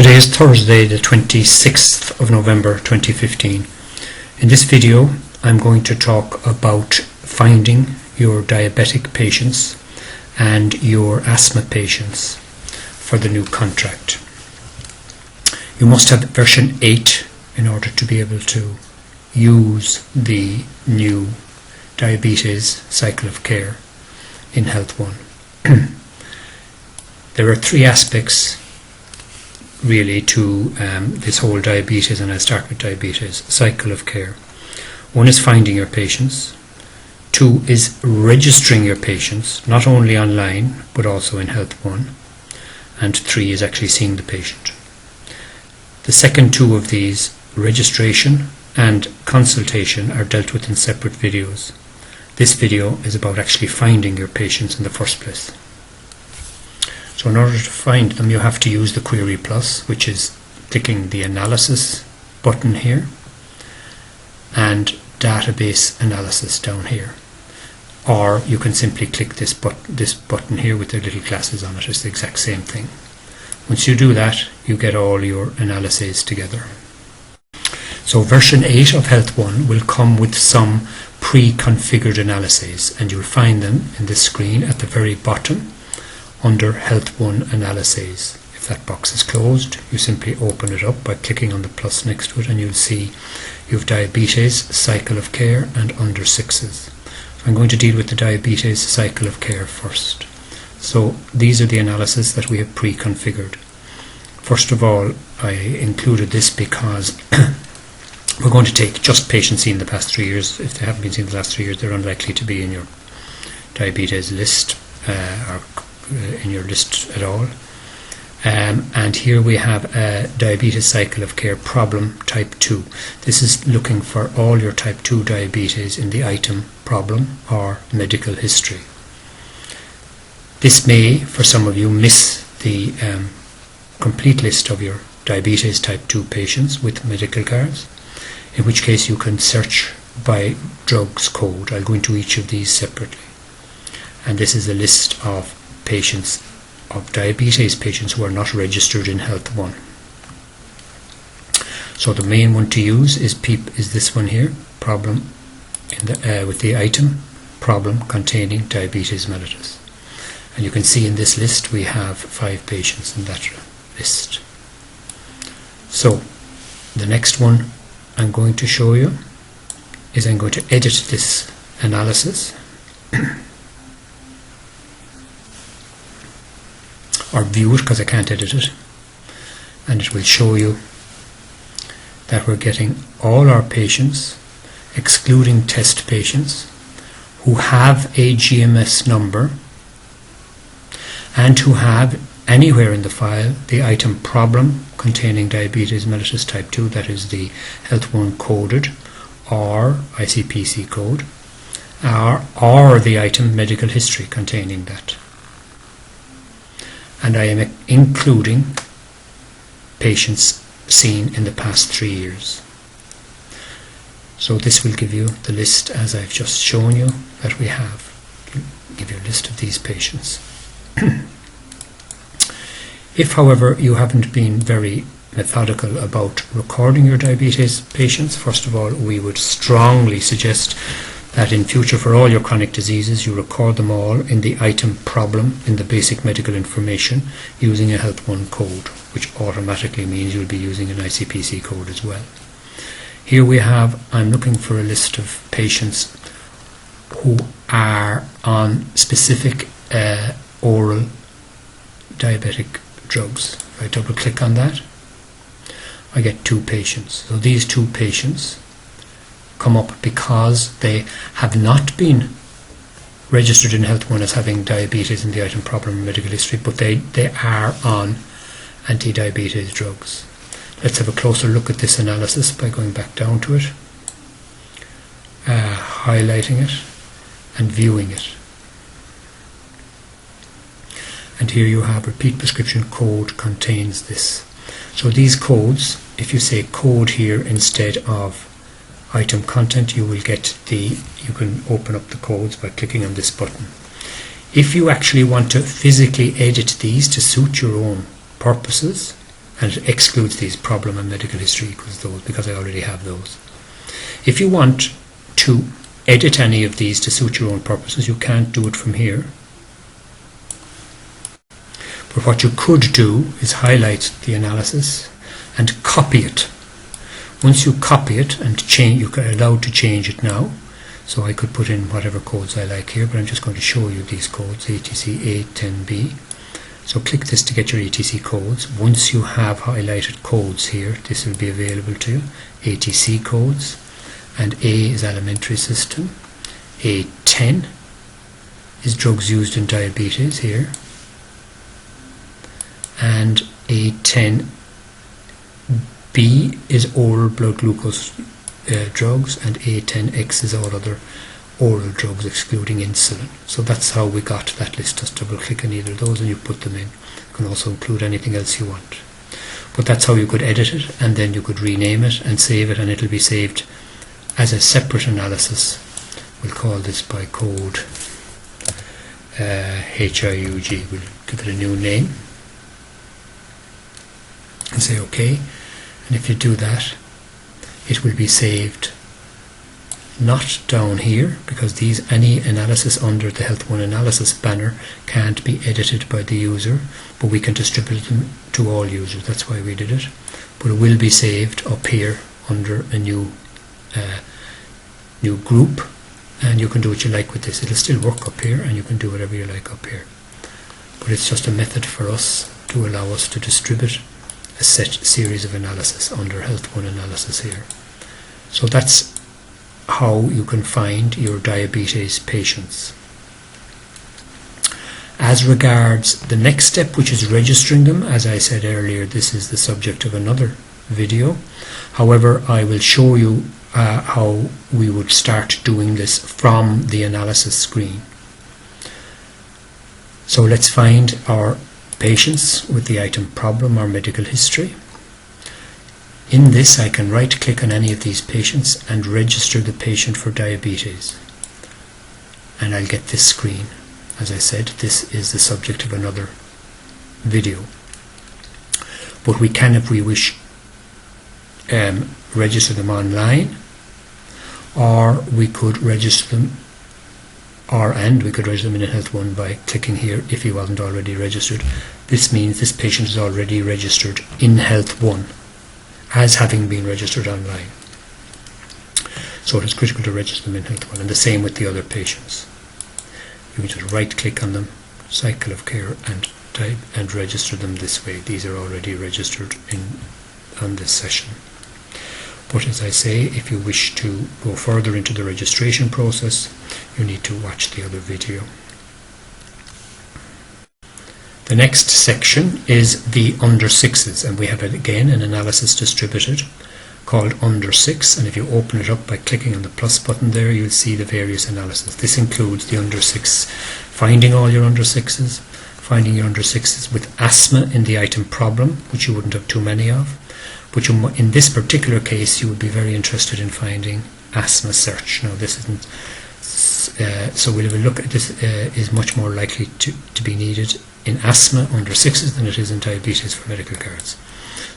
Today is Thursday, the 26th of November 2015. In this video I'm going to talk about finding your diabetic patients and your asthma patients for the new contract. You must have version 8 in order to be able to use the new diabetes cycle of care in Health One. There are three aspects really to this whole diabetes, and I'll start with diabetes cycle of care. One is finding your patients. Two is registering your patients, not only online but also in Health One. And three is actually seeing the patient. The second two of these, registration and consultation, are dealt with in separate videos. This video is about actually finding your patients in the first place. So in order to find them, you have to use the Query Plus, which is clicking the Analysis button here and Database Analysis down here. Or you can simply click this button here with the little glasses on it. It's the exact same thing. Once you do that, you get all your analyses together. So version 8 of Health One will come with some pre-configured analyses, and you'll find them in this screen at the very bottom under Health One Analyses. If that box is closed, you simply open it up by clicking on the plus next to it, and you'll see you have diabetes, cycle of care, and under sixes. So I'm going to deal with the diabetes cycle of care first. So these are the analyses that we have pre-configured. First of all, I included this because we're going to take just patients seen in the past 3 years. If they haven't been seen in the last 3 years, they're unlikely to be in your diabetes list or in your list at all. And here we have a diabetes cycle of care problem type 2. This is looking for all your type 2 diabetes in the item problem or medical history. This may, for some of you, miss the complete list of your diabetes type 2 patients with medical cards, in which case you can search by drugs code. I'll go into each of these separately. And this is a list of patients, of diabetes patients who are not registered in Health One. So the main one to use is this one here, problem in the, with the item problem containing diabetes mellitus. And you can see in this list we have 5 patients in that list. So the next one I'm going to show you is I'm going to edit this analysis or view it, because I can't edit it, and it will show you that we're getting all our patients, excluding test patients, who have a GMS number and who have anywhere in the file the item problem containing diabetes mellitus type 2, that is the Health One coded or ICPC code, or the item medical history containing that. And I am including patients seen in the past 3 years. So this will give you the list as I've just shown you that we have. It'll give you a list of these patients. If, however, you haven't been very methodical about recording your diabetes patients, first of all, we would strongly suggest that in future, for all your chronic diseases, you record them all in the item problem in the basic medical information using a Health One code, which automatically means you'll be using an ICPC code as well. Here we have, I'm looking for a list of patients who are on specific oral diabetic drugs. If I double click on that, I get 2 patients. So these 2 patients come up because they have not been registered in Health One as having diabetes in the item problem medical history, but they are on anti-diabetes drugs. Let's have a closer look at this analysis by going back down to it, highlighting it and viewing it. And here you have repeat prescription code contains this. So these codes, if you say code here instead of item content, you will get you can open up the codes by clicking on this button. If you actually want to physically edit these to suit your own purposes, and it excludes these problem and medical history equals those because I already have those. If you want to edit any of these to suit your own purposes, you can't do it from here. But what you could do is highlight the analysis and copy it. Once you copy it and change, you're allowed to change it now. So I could put in whatever codes I like here, but I'm just going to show you these codes, ATC 810B. So click this to get your ATC codes. Once you have highlighted codes here, this will be available to you. ATC codes, and A is alimentary system. A10 is drugs used in diabetes here. And A10B is oral blood glucose drugs, and A10X is all other oral drugs excluding insulin. So that's how we got that list. Just double click on either of those and you put them in. You can also include anything else you want. But that's how you could edit it, and then you could rename it and save it, and it'll be saved as a separate analysis. We'll call this by code HIUG. We'll give it a new name and say OK. And if you do that, it will be saved not down here, because any analysis under the Health One Analysis banner can't be edited by the user, but we can distribute them to all users. That's why we did it. But it will be saved up here under a new group, and you can do what you like with this. It'll still work up here, and you can do whatever you like up here. But it's just a method for us to allow us to distribute a set series of analysis under Health One Analysis here. So that's how you can find your diabetes patients. As regards the next step, which is registering them, as I said earlier, this is the subject of another video. However, I will show you how we would start doing this from the analysis screen. So let's find our patients with the item problem or medical history. In this, I can right click on any of these patients and register the patient for diabetes, and I'll get this screen. As I said, this is the subject of another video, but we can, if we wish, register them online, or we could register them we could register them in Health One by clicking here if he wasn't already registered. This means this patient is already registered in Health One as having been registered online. So it is critical to register them in Health One, and the same with the other patients. You can just right click on them, cycle of care, and type and register them this way. These are already registered on this session. But as I say, if you wish to go further into the registration process, you need to watch the other video. The next section is the under sixes, and we have again an analysis distributed called under six, and if you open it up by clicking on the plus button there, you'll see the various analysis. This includes the under six, finding all your under sixes, finding your under sixes with asthma in the item problem, which you wouldn't have too many of. But in this particular case, you would be very interested in finding asthma search. Now this isn't, so we'll have a look at this, is much more likely to be needed in asthma under sixes than it is in diabetes for medical cards.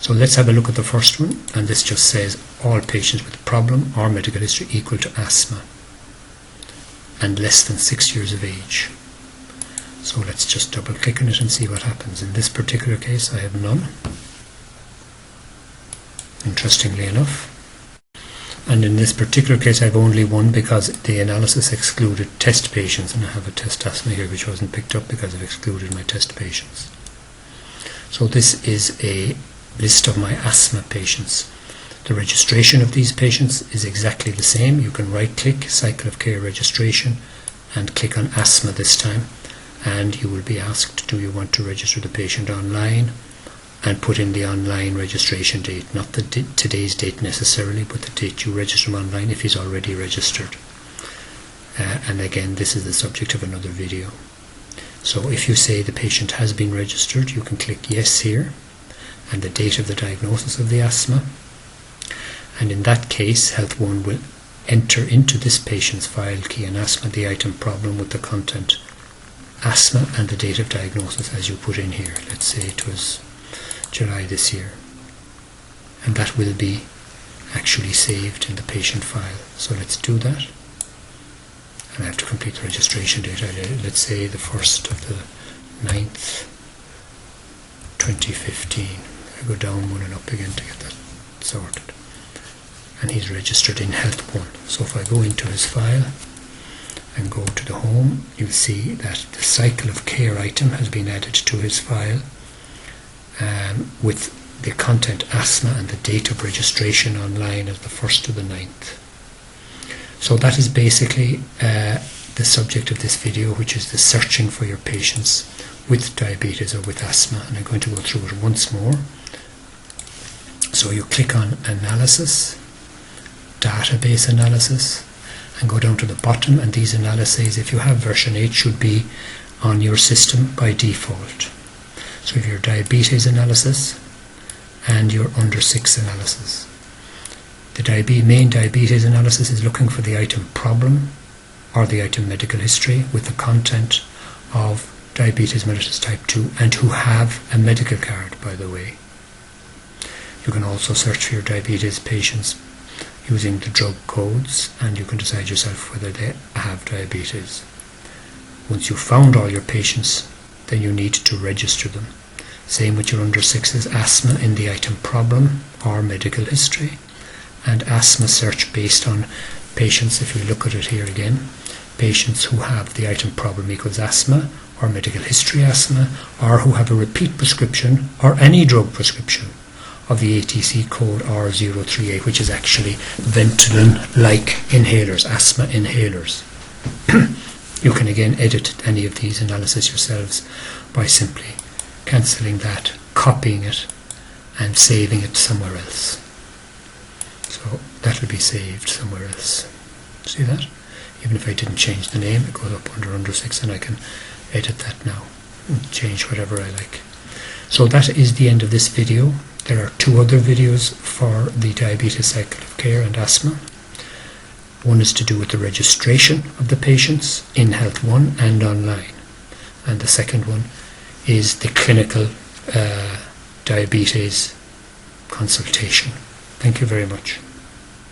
So let's have a look at the first one, and this just says all patients with a problem or medical history equal to asthma and less than 6 years of age. So let's just double click on it and see what happens. In this particular case, I have none, interestingly enough. And in this particular case, I have only one because the analysis excluded test patients, and I have a test asthma here which wasn't picked up because I've excluded my test patients. So this is a list of my asthma patients. The registration of these patients is exactly the same. You can right click, cycle of care registration, and click on asthma this time, and you will be asked, do you want to register the patient online, and put in the online registration date, not the today's date necessarily, but the date you register him online if he's already registered. And again, this is the subject of another video. So if you say the patient has been registered, you can click yes here, and the date of the diagnosis of the asthma. And in that case, Health One will enter into this patient's file key and asthma the item problem with the content asthma and the date of diagnosis as you put in here. Let's say it was July this year, and that will be actually saved in the patient file. So let's do that, and I have to complete the registration date. Let's say the 1st of the 9th 2015. I go down one and up again to get that sorted, and he's registered in Health 1. So if I go into his file and go to the home, you'll see that the cycle of care item has been added to his file with the content asthma and the date of registration online as the 1st to the 9th. So that is basically the subject of this video, which is the searching for your patients with diabetes or with asthma, and I'm going to go through it once more. So you click on Analysis, Database Analysis, and go down to the bottom, and these analyses, if you have version 8, should be on your system by default. So if your diabetes analysis and your under 6 analysis. The main diabetes analysis is looking for the item problem or the item medical history with the content of diabetes mellitus type 2 and who have a medical card, by the way. You can also search for your diabetes patients using the drug codes, and you can decide yourself whether they have diabetes. Once you've found all your patients, then you need to register them. Same with your under 6s, asthma in the item problem or medical history, and asthma search based on patients, if you look at it here again, patients who have the item problem equals asthma or medical history asthma, or who have a repeat prescription or any drug prescription of the ATC code R038, which is actually Ventolin-like inhalers, asthma inhalers. You can again edit any of these analyses yourselves by simply cancelling that, copying it, and saving it somewhere else. So that will be saved somewhere else. See that? Even if I didn't change the name, it goes up under 6, and I can edit that now and change whatever I like. So that is the end of this video. There are 2 other videos for the diabetes cycle of care and asthma. One is to do with the registration of the patients in Health 1 and online, and the second one is the clinical diabetes consultation. Thank you very much.